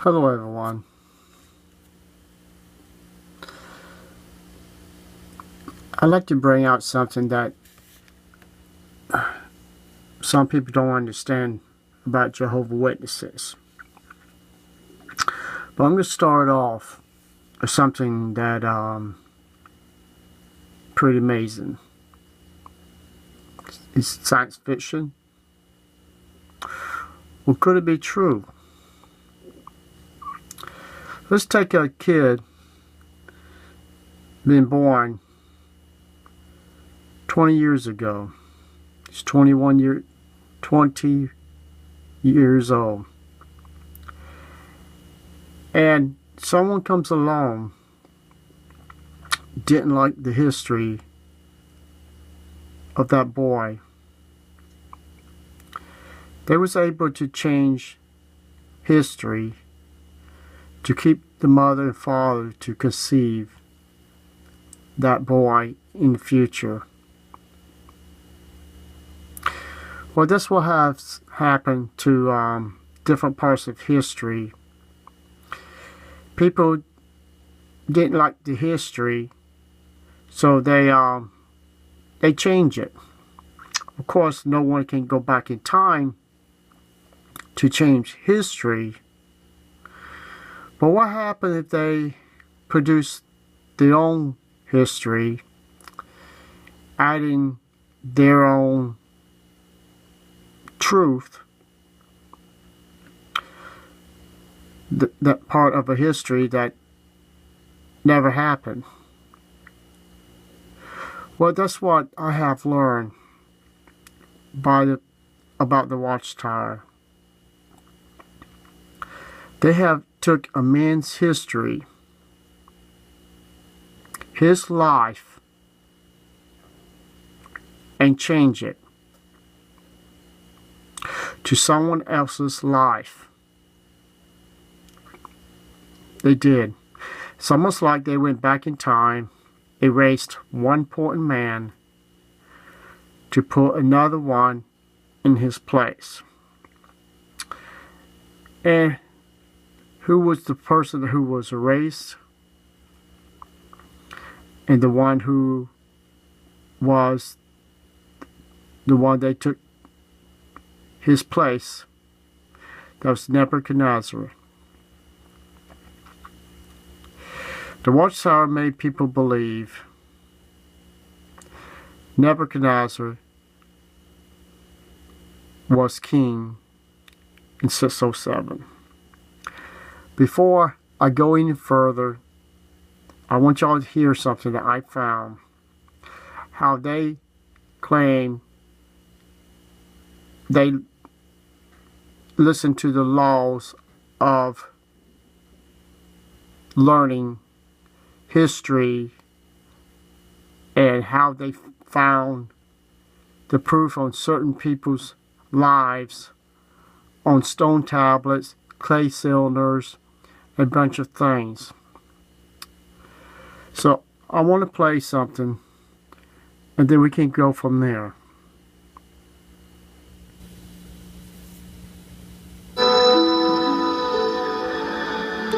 Hello everyone. I'd like to bring out something that some people don't understand about Jehovah's Witnesses. But I'm going to start off with something that pretty amazing. It's science fiction. Well, could it be true? Let's take a kid being born 20 years ago. He's 20 years old. And someone comes along, didn't like the history of that boy. They was able to change history to keep the mother and father to conceive that boy in the future. Well, this will have happened to different parts of history. People didn't like the history, so they change it. Of course, no one can go back in time to change history. But what happened if they produce their own history, adding their own truth, that part of a history that never happened? Well, that's what I have learned about the Watchtower. They have took a man's history, his life, and changed it to someone else's life. They did. It's almost like they went back in time, erased one important man to put another one in his place. And who was the person who was erased? And the one who was the one they took his place, that was Nebuchadnezzar. The Watchtower made people believe Nebuchadnezzar was king in 607. Before I go any further, I want y'all to hear something that I found. How they claim they listen to the laws of learning history and how they found the proof on certain people's lives on stone tablets, clay cylinders, a bunch of things. So I want to play something and then we can go from there.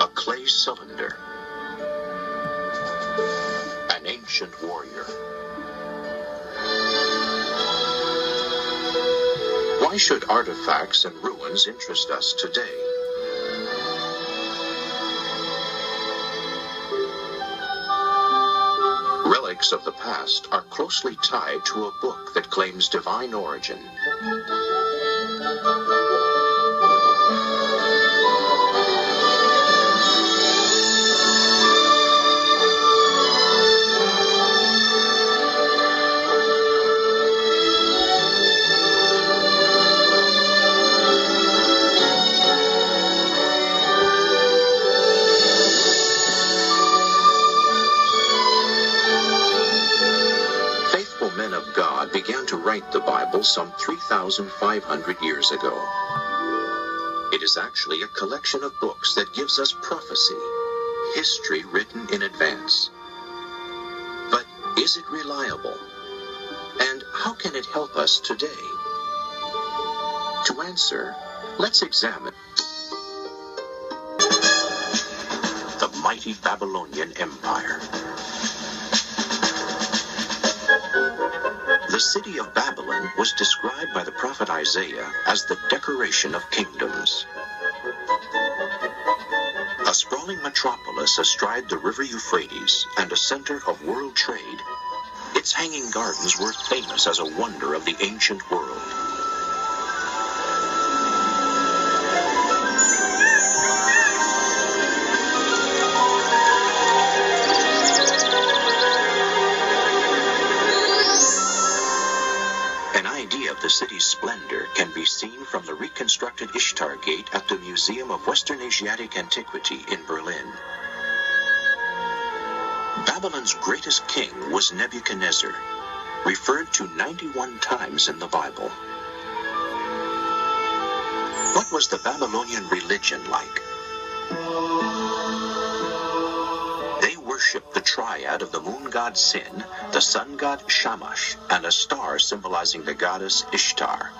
A clay cylinder. An ancient warrior. Why should artifacts and ruins interest us today? Relics of the past are closely tied to a book that claims divine origin. Began to write the Bible some 3,500 years ago. It is actually a collection of books that gives us prophecy, history written in advance. But is it reliable? And how can it help us today? To answer, let's examine mighty Babylonian Empire. The city of Babylon was described by the prophet Isaiah as the decoration of kingdoms. A sprawling metropolis astride the river Euphrates and a center of world trade, its hanging gardens were famous as a wonder of the ancient world. The city's splendor can be seen from the reconstructed Ishtar Gate at the Museum of Western Asiatic Antiquity in Berlin. Babylon's greatest king was Nebuchadnezzar, referred to 91 times in the Bible. What was the Babylonian religion like? They worshipped the triad of the moon god Sin, the sun god Shamash, and a star symbolizing the goddess Ishtar.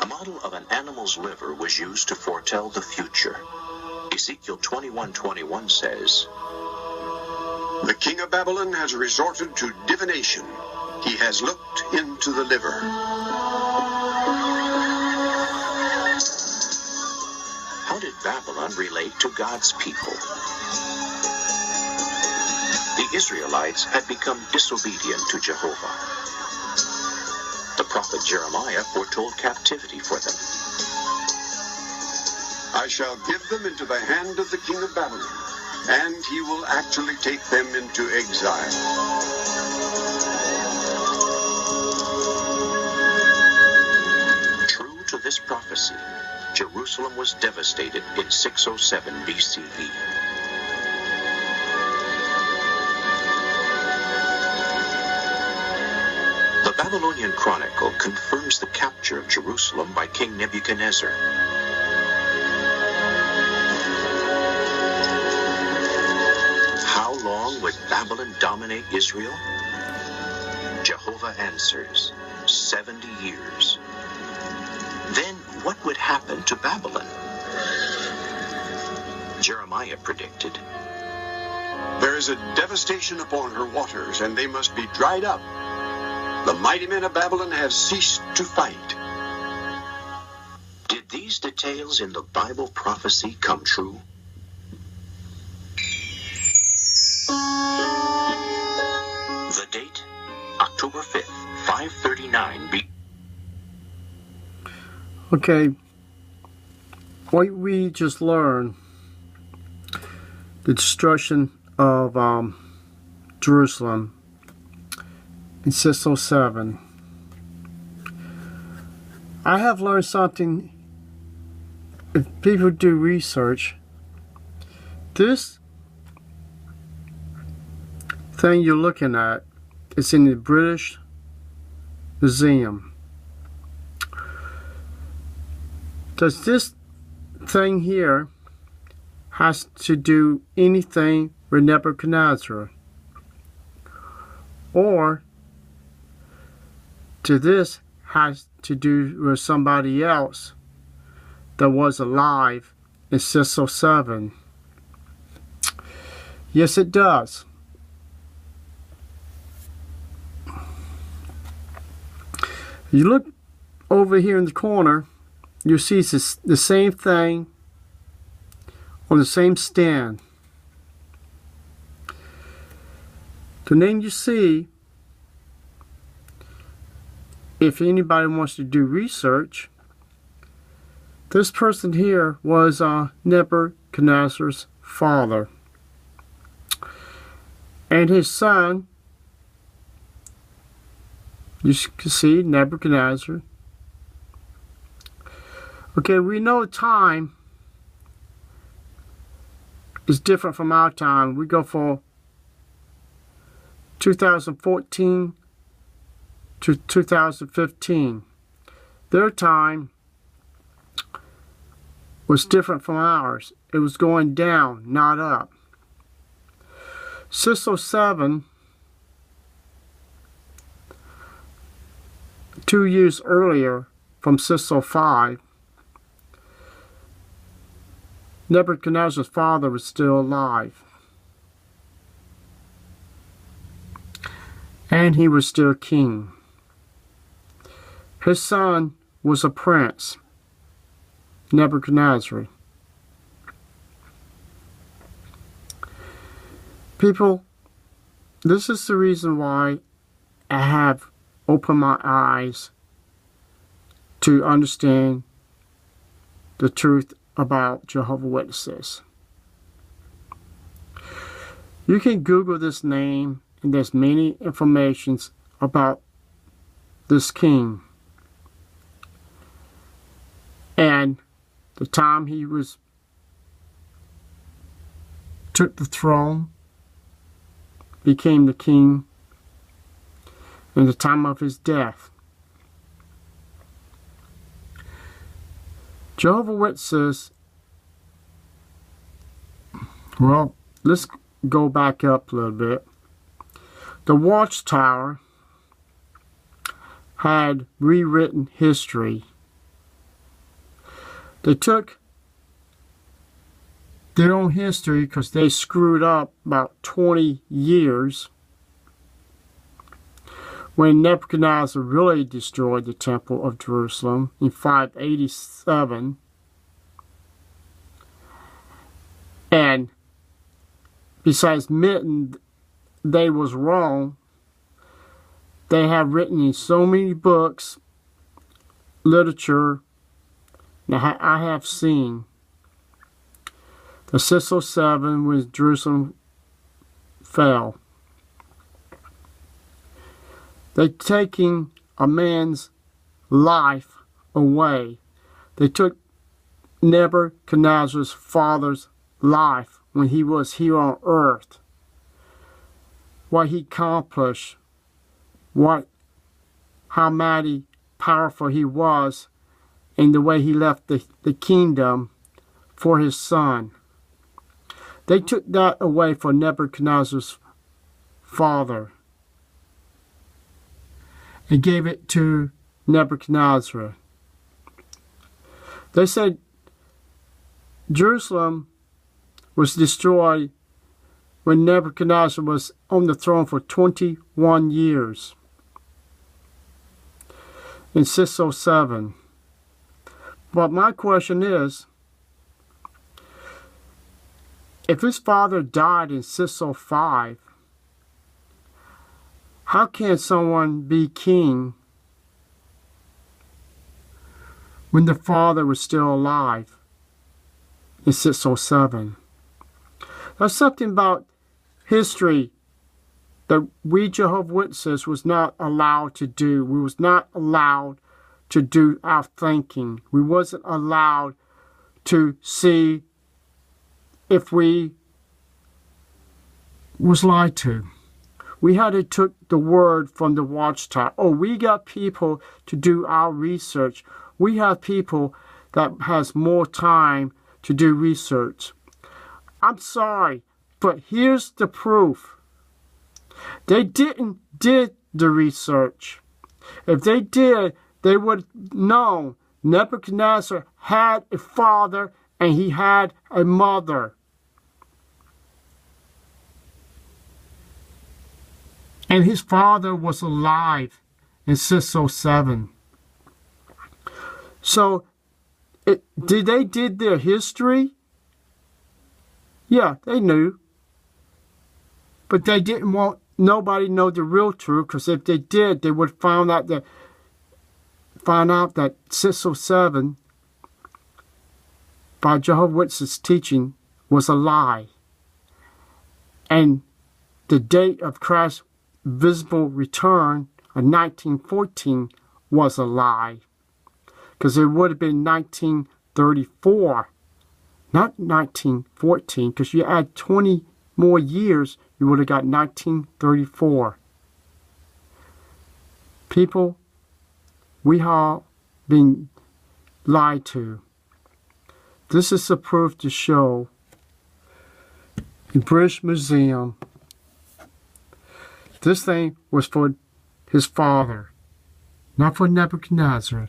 A model of an animal's liver was used to foretell the future. Ezekiel 21:21 says, "The king of Babylon has resorted to divination. He has looked into the liver." How did Babylon relate to God's people? The Israelites had become disobedient to Jehovah. The prophet Jeremiah foretold captivity for them. "I shall give them into the hand of the king of Babylon, and he will actually take them into exile." True to this prophecy, Jerusalem was devastated in 607 BCE. The Babylonian Chronicle confirms the capture of Jerusalem by King Nebuchadnezzar. How long would Babylon dominate Israel? Jehovah answers, 70 years. Then what would happen to Babylon? Jeremiah predicted, "There is a devastation upon her waters, and they must be dried up. The mighty men of Babylon have ceased to fight." Did these details in the Bible prophecy come true? The date, October 5th, 539 BC. Okay, what we just learned, the destruction of Jerusalem in 607. I have learned something. If people do research, this thing you're looking at is in the British Museum. Does this thing here has to do anything with Nebuchadnezzar? Or to this has to do with somebody else that was alive in 607? Yes, it does. You look over here in the corner, you see the same thing on the same stand. And then you see, if anybody wants to do research, this person here was Nebuchadnezzar's father. And his son, you can see Nebuchadnezzar. Okay, we know time is different from our time. We go for 2014 to 2015. Their time was different from ours. It was going down, not up. 607, 2 years earlier from 605, Nebuchadnezzar's father was still alive. And he was still king. His son was a prince, Nebuchadnezzar. People, this is the reason why I have opened my eyes to understand the truth about Jehovah's Witnesses. You can Google this name, and there's many informations about this king and the time he took the throne, became the king, and the time of his death. Jehovah's Witnesses, well, let's go back up a little bit. The Watchtower had rewritten history. They took their own history because they screwed up about 20 years when Nebuchadnezzar really destroyed the Temple of Jerusalem in 587. And besides admitting they was wrong, they have written in so many books, literature, that I have seen. The 607 when Jerusalem fell. They're taking a man's life away. They took Nebuchadnezzar's father's life when he was here on earth. What he accomplished, how mighty, powerful he was, and the way he left the kingdom for his son. They took that away from Nebuchadnezzar's father and gave it to Nebuchadnezzar. They said Jerusalem was destroyed when Nebuchadnezzar was on the throne for 21 years in 607. But my question is, if his father died in 605, how can someone be king when the father was still alive in 607? There's something about history that we Jehovah's Witnesses was not allowed to do. We was not allowed to do our thinking. We wasn't allowed to see if we was lied to. We had to took the word from the Watchtower. Oh, we got people to do our research. We have people that has more time to do research. I'm sorry, but here's the proof. They didn't did the research. If they did, they would have known Nebuchadnezzar had a father and he had a mother. And his father was alive in 607. So, did they did their history? Yeah, they knew. But they didn't want nobody to know the real truth, because if they did, they would find out that 607 by Jehovah's Witnesses teaching was a lie. And the date of Christ's visible return of 1914 was a lie. Because it would have been 1934, not 1914, because you add 20 more years, you would have got 1934. People, we have been lied to. This is the proof to show in British Museum. This thing was for his father, not for Nebuchadnezzar.